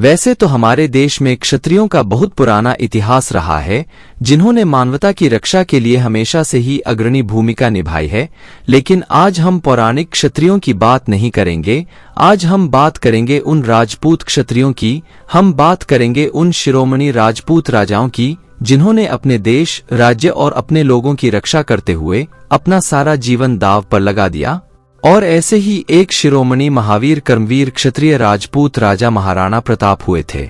वैसे तो हमारे देश में क्षत्रियों का बहुत पुराना इतिहास रहा है, जिन्होंने मानवता की रक्षा के लिए हमेशा से ही अग्रणी भूमिका निभाई है। लेकिन आज हम पौराणिक क्षत्रियों की बात नहीं करेंगे। आज हम बात करेंगे उन राजपूत क्षत्रियों की। हम बात करेंगे उन शिरोमणि राजपूत राजाओं की, जिन्होंने अपने देश, राज्य और अपने लोगों की रक्षा करते हुए अपना सारा जीवन दांव पर लगा दिया। और ऐसे ही एक शिरोमणि महावीर कर्मवीर क्षत्रिय राजपूत राजा महाराणा प्रताप हुए थे,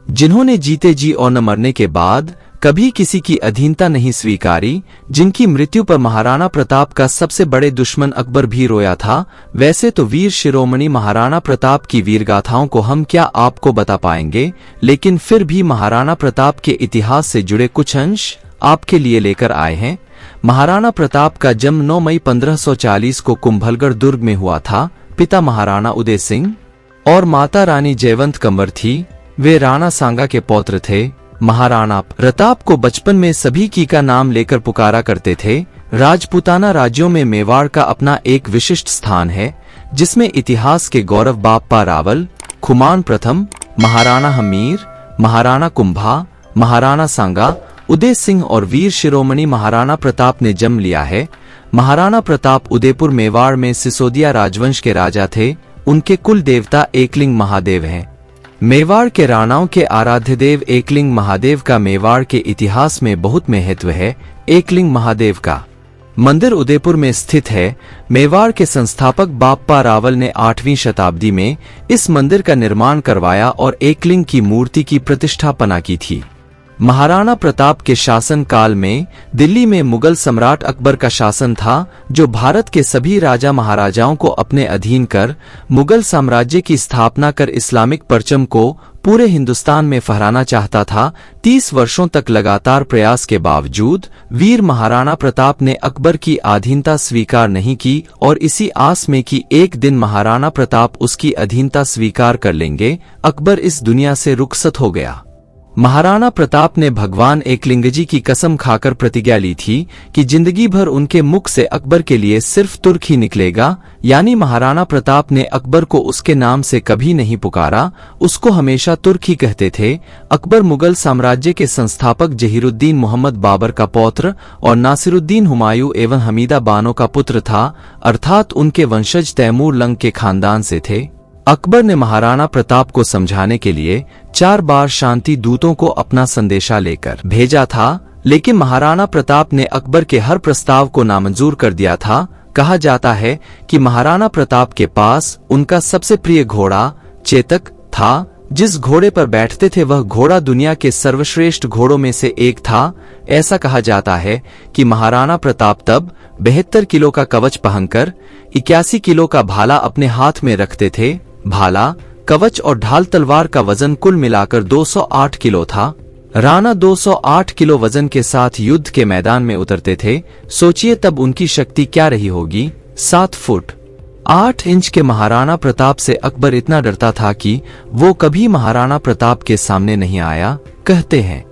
जिन्होंने जीते जी और न मरने के बाद कभी किसी की अधीनता नहीं स्वीकारी, जिनकी मृत्यु पर महाराणा प्रताप का सबसे बड़े दुश्मन अकबर भी रोया था। वैसे तो वीर शिरोमणि महाराणा प्रताप की वीरगाथाओं को हम क्या आपको बता पाएंगे, लेकिन फिर भी महाराणा प्रताप के इतिहास से जुड़े कुछ अंश आपके लिए लेकर आए हैं। महाराणा प्रताप का जन्म 9 मई 1540 को कुंभलगढ़ दुर्ग में हुआ था। पिता महाराणा उदय सिंह और माता रानी जयवंत कंवर थी। वे राणा सांगा के पौत्र थे। महाराणा प्रताप को बचपन में सभी की का नाम लेकर पुकारा करते थे। राजपूताना राज्यों में मेवाड़ का अपना एक विशिष्ट स्थान है, जिसमें इतिहास के गौरव बाप्पा रावल, खुमान प्रथम, महाराणा हमीर, महाराणा कुंभा, महाराणा सांगा, उदय सिंह और वीर शिरोमणि महाराणा प्रताप ने जन्म लिया है। महाराणा प्रताप उदयपुर मेवाड़ में सिसोदिया राजवंश के राजा थे। उनके कुल देवता एकलिंग महादेव हैं। मेवाड़ के राणाओं के आराध्य देव एकलिंग महादेव का मेवाड़ के इतिहास में बहुत महत्व है। एकलिंग महादेव का मंदिर उदयपुर में स्थित है। मेवाड़ के संस्थापक बाप्पा रावल ने 8वीं शताब्दी में इस मंदिर का निर्माण करवाया और एकलिंग की मूर्ति की प्रतिष्ठापना की थी। महाराणा प्रताप के शासन काल में दिल्ली में मुगल सम्राट अकबर का शासन था, जो भारत के सभी राजा महाराजाओं को अपने अधीन कर मुगल साम्राज्य की स्थापना कर इस्लामिक परचम को पूरे हिंदुस्तान में फहराना चाहता था। 30 वर्षों तक लगातार प्रयास के बावजूद वीर महाराणा प्रताप ने अकबर की अधीनता स्वीकार नहीं की और इसी आस में कि एक दिन महाराणा प्रताप उसकी अधीनता स्वीकार कर लेंगे, अकबर इस दुनिया से रुखसत हो गया। महाराणा प्रताप ने भगवान एकलिंग जी की कसम खाकर प्रतिज्ञा ली थी कि जिंदगी भर उनके मुख से अकबर के लिए सिर्फ तुर्क ही निकलेगा। यानी महाराणा प्रताप ने अकबर को उसके नाम से कभी नहीं पुकारा, उसको हमेशा तुर्क ही कहते थे। अकबर मुगल साम्राज्य के संस्थापक जहीरुद्दीन मोहम्मद बाबर का पौत्र और नासिरुद्दीन हुमायूं एवं हमीदा बानो का पुत्र था, अर्थात उनके वंशज तैमूर लंग के खानदान से थे। अकबर ने महाराणा प्रताप को समझाने के लिए 4 बार शांति दूतों को अपना संदेशा लेकर भेजा था, लेकिन महाराणा प्रताप ने अकबर के हर प्रस्ताव को नामंजूर कर दिया था। कहा जाता है कि महाराणा प्रताप के पास उनका सबसे प्रिय घोड़ा चेतक था। जिस घोड़े पर बैठते थे वह घोड़ा दुनिया के सर्वश्रेष्ठ घोड़ों में से एक था। ऐसा कहा जाता है कि महाराणा प्रताप तब 72 किलो का कवच पहनकर 81 किलो का भाला अपने हाथ में रखते थे। भाला, कवच और ढाल तलवार का वजन कुल मिलाकर 208 किलो था। राणा 208 किलो वजन के साथ युद्ध के मैदान में उतरते थे। सोचिए तब उनकी शक्ति क्या रही होगी। 7 फुट 8 इंच के महाराणा प्रताप से अकबर इतना डरता था कि वो कभी महाराणा प्रताप के सामने नहीं आया। कहते हैं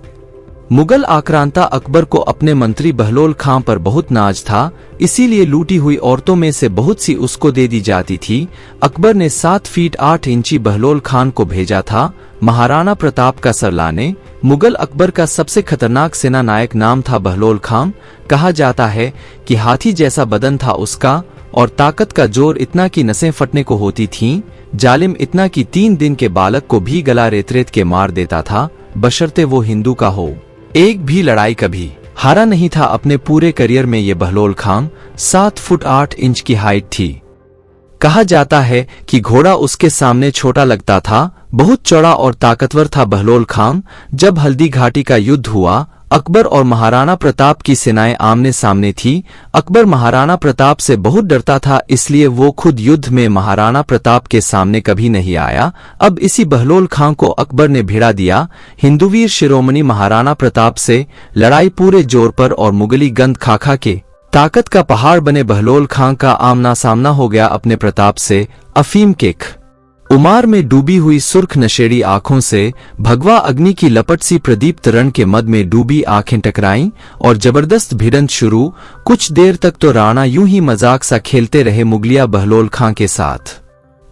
मुगल आक्रांता अकबर को अपने मंत्री बहलोल खां पर बहुत नाज था, इसीलिए लूटी हुई औरतों में से बहुत सी उसको दे दी जाती थी। अकबर ने 7 फीट 8 इंची बहलोल खान को भेजा था महाराणा प्रताप का सर लाने। मुगल अकबर का सबसे खतरनाक सेना नायक नाम था बहलोल खान। कहा जाता है कि हाथी जैसा बदन था उसका और ताकत का जोर इतना कि नसें फटने को होती थीं। जालिम इतना कि 3 दिन के बालक को भी गला रेत रेत के मार देता था, बशर्ते वो हिंदू का हो। एक भी लड़ाई कभी हारा नहीं था अपने पूरे करियर में। ये बहलोल खान 7 फुट 8 इंच की हाइट थी। कहा जाता है कि घोड़ा उसके सामने छोटा लगता था। बहुत चौड़ा और ताकतवर था बहलोल खान। जब हल्दी घाटी का युद्ध हुआ, अकबर और महाराणा प्रताप की सेनाएं आमने सामने थी। अकबर महाराणा प्रताप से बहुत डरता था, इसलिए वो खुद युद्ध में महाराणा प्रताप के सामने कभी नहीं आया। अब इसी बहलोल खां को अकबर ने भिड़ा दिया। हिंदूवीर शिरोमणि महाराणा प्रताप से लड़ाई पूरे जोर पर और मुगली गंद खाखा के ताकत का पहाड़ बने बहलोल खां का आमना सामना हो गया अपने प्रताप से। अफीम केक उमार में डूबी हुई सुर्ख नशेड़ी आंखों से भगवा अग्नि की लपट सी प्रदीप्त रण के मद में डूबी आंखें टकराईं और जबरदस्त भिड़ंत शुरू। कुछ देर तक तो राणा यूं ही मजाक सा खेलते रहे मुगलिया बहलोल खां के साथ।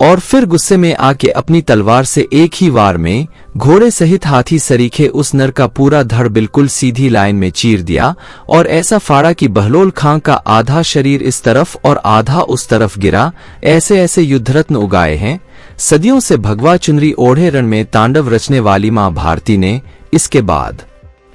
और फिर गुस्से में आके अपनी तलवार से एक ही वार में घोड़े सहित हाथी सरीखे उस नर का पूरा धड़ बिल्कुल सीधी लाइन में चीर दिया और ऐसा फाड़ा कि बहलोल खां का आधा शरीर इस तरफ और आधा उस तरफ गिरा। ऐसे ऐसे युद्धरत्न उगाए हैं सदियों से भगवा चुनरी ओढ़े रण में तांडव रचने वाली मां भारती ने। इसके बाद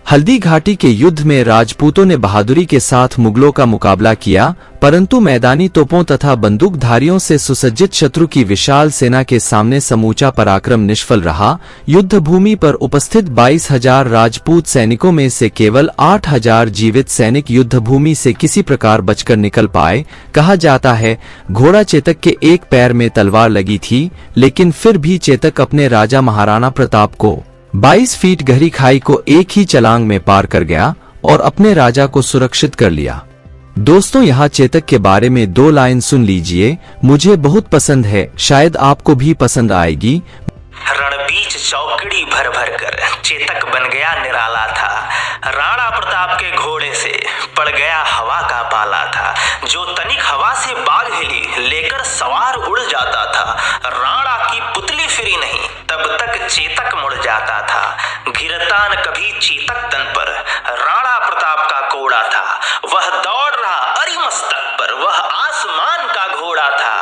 हल्दी घाटी के युद्ध में राजपूतों ने बहादुरी के साथ मुगलों का मुकाबला किया, परंतु मैदानी तोपों तथा बंदूकधारियों से सुसज्जित शत्रु की विशाल सेना के सामने समूचा पराक्रम निष्फल रहा। युद्ध भूमि पर उपस्थित 22,000 राजपूत सैनिकों में से केवल 8,000 जीवित सैनिक युद्ध भूमि से किसी प्रकार बचकर निकल पाए। कहा जाता है घोड़ा चेतक के एक पैर में तलवार लगी थी, लेकिन फिर भी चेतक अपने राजा महाराणा प्रताप को 22 फीट गहरी खाई को एक ही छलांग में पार कर गया और अपने राजा को सुरक्षित कर लिया। दोस्तों, यहाँ चेतक के बारे में 2 लाइन सुन लीजिए, मुझे बहुत पसंद है, शायद आपको भी पसंद आएगी। रणबीच चौकड़ी भर भर कर चेतक बन गया निराला था। राणा प्रताप के घोड़े से पड़ गया हवा का पाला था। जो तनिक हवा से बाग हिली लेकर सवार उड़ जाता था। राणा की पुतली फिरी नहीं तब तक चेतक मुड़ जाता था। गिरतान कभी चेतक तन पर राणा प्रताप का कोड़ा था। वह दौड़ रहा अरिमस्तक पर, वह आसमान का घोड़ा था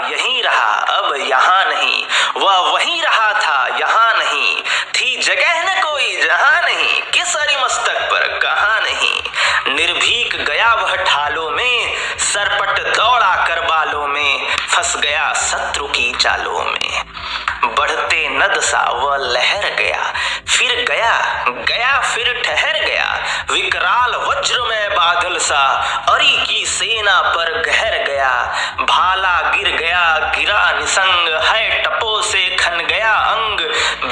यहीं रहा अब यहाँ नहीं। वह वहीं रहा था यहाँ नहीं। थी जगह न कोई जहाँ नहीं, किस अरिमस्तक पर कहाँ नहीं। निर्भीक गया वह ठालों में, सरपट दौड़ा कर बालों में, फंस गया शत्रु की चालों में। बढ़ते नद सा वह लहर गया, फिर गया गया फिर ठहर गया। विकराल वज्र में बादल सा अरि की सेना पर गहर गया। भाला गिर गया गिरा निसंग, है टपो से खन गया अंग।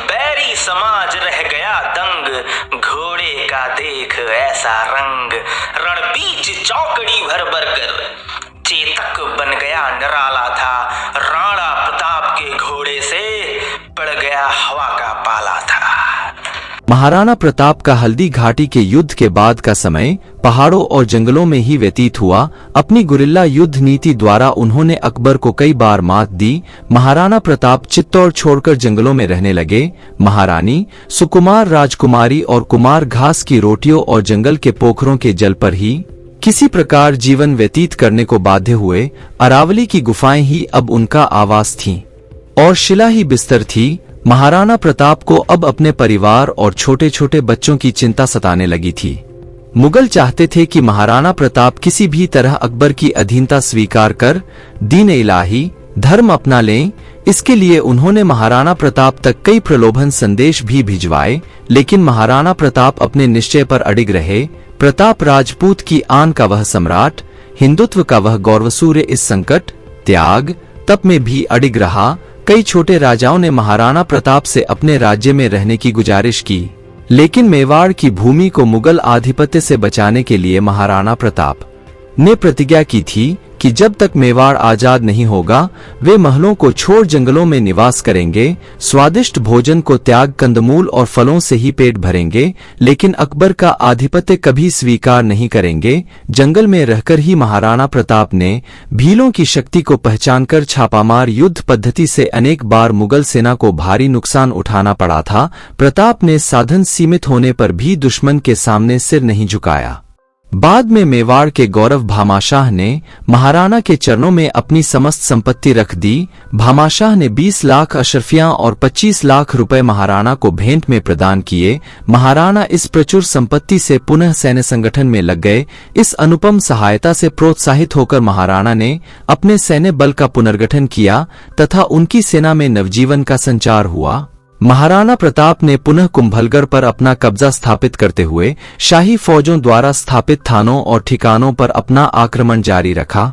बैरी समाज रह गया दंग, घोड़े का देख ऐसा रंग। रणबीच चौकड़ी भर भर कर चेतक बन गया निराला था। राणा प्रताप के घोड़े से पड़ गया हवा का पाला था। महाराणा प्रताप का हल्दी घाटी के युद्ध के बाद का समय पहाड़ों और जंगलों में ही व्यतीत हुआ। अपनी गुरिल्ला युद्ध नीति द्वारा उन्होंने अकबर को कई बार मात दी। महाराणा प्रताप चित्तौड़ छोड़कर जंगलों में रहने लगे। महारानी सुकुमार राजकुमारी और कुमार घास की रोटियों और जंगल के पोखरों के जल पर ही किसी प्रकार जीवन व्यतीत करने को बाध्य हुए। अरावली की गुफाएं ही अब उनका आवास थीं और शिला ही बिस्तर थी। महाराणा प्रताप को अब अपने परिवार और छोटे छोटे बच्चों की चिंता सताने लगी थी। मुगल चाहते थे कि महाराणा प्रताप किसी भी तरह अकबर की अधीनता स्वीकार कर दीन इलाही धर्म अपना लें। इसके लिए उन्होंने महाराणा प्रताप तक कई प्रलोभन संदेश भी भिजवाए, लेकिन महाराणा प्रताप अपने निश्चय पर अडिग रहे। प्रताप राजपूत की आन का वह सम्राट, हिंदुत्व का वह गौरवसूर्य इस संकट त्याग तप में भी अडिग रहा। कई छोटे राजाओं ने महाराणा प्रताप से अपने राज्य में रहने की गुजारिश की, लेकिन मेवाड़ की भूमि को मुगल आधिपत्य से बचाने के लिए महाराणा प्रताप ने प्रतिज्ञा की थी कि जब तक मेवाड़ आजाद नहीं होगा वे महलों को छोड़ जंगलों में निवास करेंगे। स्वादिष्ट भोजन को त्याग कंदमूल और फलों से ही पेट भरेंगे, लेकिन अकबर का आधिपत्य कभी स्वीकार नहीं करेंगे। जंगल में रहकर ही महाराणा प्रताप ने भीलों की शक्ति को पहचानकर छापामार युद्ध पद्धति से अनेक बार मुगल सेना को भारी नुकसान उठाना पड़ा था। प्रताप ने साधन सीमित होने पर भी दुश्मन के सामने सिर नहीं झुकाया। बाद में मेवाड़ के गौरव भामाशाह ने महाराणा के चरणों में अपनी समस्त संपत्ति रख दी। भामाशाह ने 20 लाख अशरफियां और 25 लाख रुपए महाराणा को भेंट में प्रदान किए। महाराणा इस प्रचुर संपत्ति से पुनः सैन्य संगठन में लग गए। इस अनुपम सहायता से प्रोत्साहित होकर महाराणा ने अपने सैन्य बल का पुनर्गठन किया तथा उनकी सेना में नवजीवन का संचार हुआ। महाराणा प्रताप ने पुनः कुंभलगढ़ पर अपना कब्जा स्थापित करते हुए शाही फौजों द्वारा स्थापित थानों और ठिकानों पर अपना आक्रमण जारी रखा।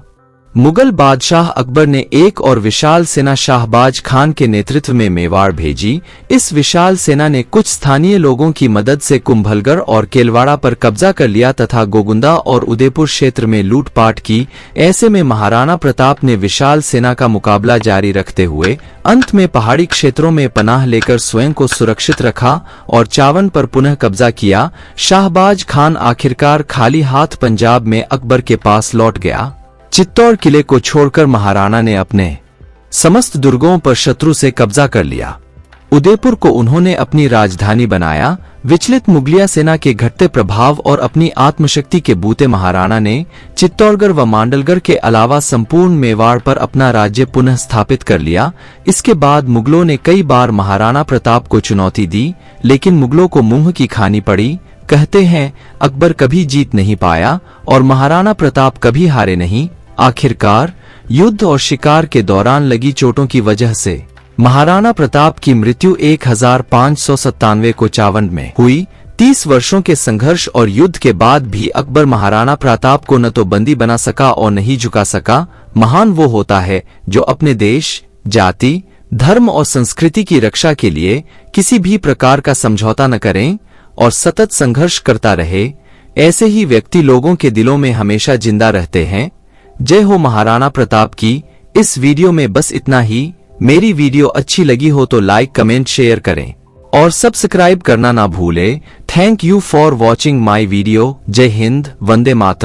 मुगल बादशाह अकबर ने एक और विशाल सेना शाहबाज खान के नेतृत्व में मेवाड़ भेजी। इस विशाल सेना ने कुछ स्थानीय लोगों की मदद से कुंभलगढ़ और केलवाड़ा पर कब्जा कर लिया तथा गोगुंदा और उदयपुर क्षेत्र में लूटपाट की। ऐसे में महाराणा प्रताप ने विशाल सेना का मुकाबला जारी रखते हुए अंत में पहाड़ी क्षेत्रों में पनाह लेकर स्वयं को सुरक्षित रखा और चावन पर पुनः कब्जा किया। शाहबाज खान आखिरकार खाली हाथ पंजाब में अकबर के पास लौट गया। चित्तौड़ किले को छोड़कर महाराणा ने अपने समस्त दुर्गों पर शत्रु से कब्जा कर लिया। उदयपुर को उन्होंने अपनी राजधानी बनाया। विचलित मुगलिया सेना के घटते प्रभाव और अपनी आत्मशक्ति के बूते महाराणा ने चित्तौड़गढ़ व मांडलगढ़ के अलावा संपूर्ण मेवाड़ पर अपना राज्य पुनः स्थापित कर लिया। इसके बाद मुगलों ने कई बार महाराणा प्रताप को चुनौती दी, लेकिन मुगलों को मुंह की खानी पड़ी। कहते हैं अकबर कभी जीत नहीं पाया और महाराणा प्रताप कभी हारे नहीं। आखिरकार युद्ध और शिकार के दौरान लगी चोटों की वजह से महाराणा प्रताप की मृत्यु 1597 को चावंड में हुई। 30 वर्षों के संघर्ष और युद्ध के बाद भी अकबर महाराणा प्रताप को न तो बंदी बना सका और नहीं झुका सका। महान वो होता है जो अपने देश, जाति, धर्म और संस्कृति की रक्षा के लिए किसी भी प्रकार का समझौता न करें और सतत संघर्ष करता रहे। ऐसे ही व्यक्ति लोगों के दिलों में हमेशा जिंदा रहते हैं। जय हो महाराणा प्रताप की। इस वीडियो में बस इतना ही। मेरी वीडियो अच्छी लगी हो तो लाइक, कमेंट, शेयर करें और सब्सक्राइब करना ना भूलें। Thank you for watching my video. जय हिंद, वंदे मातरम।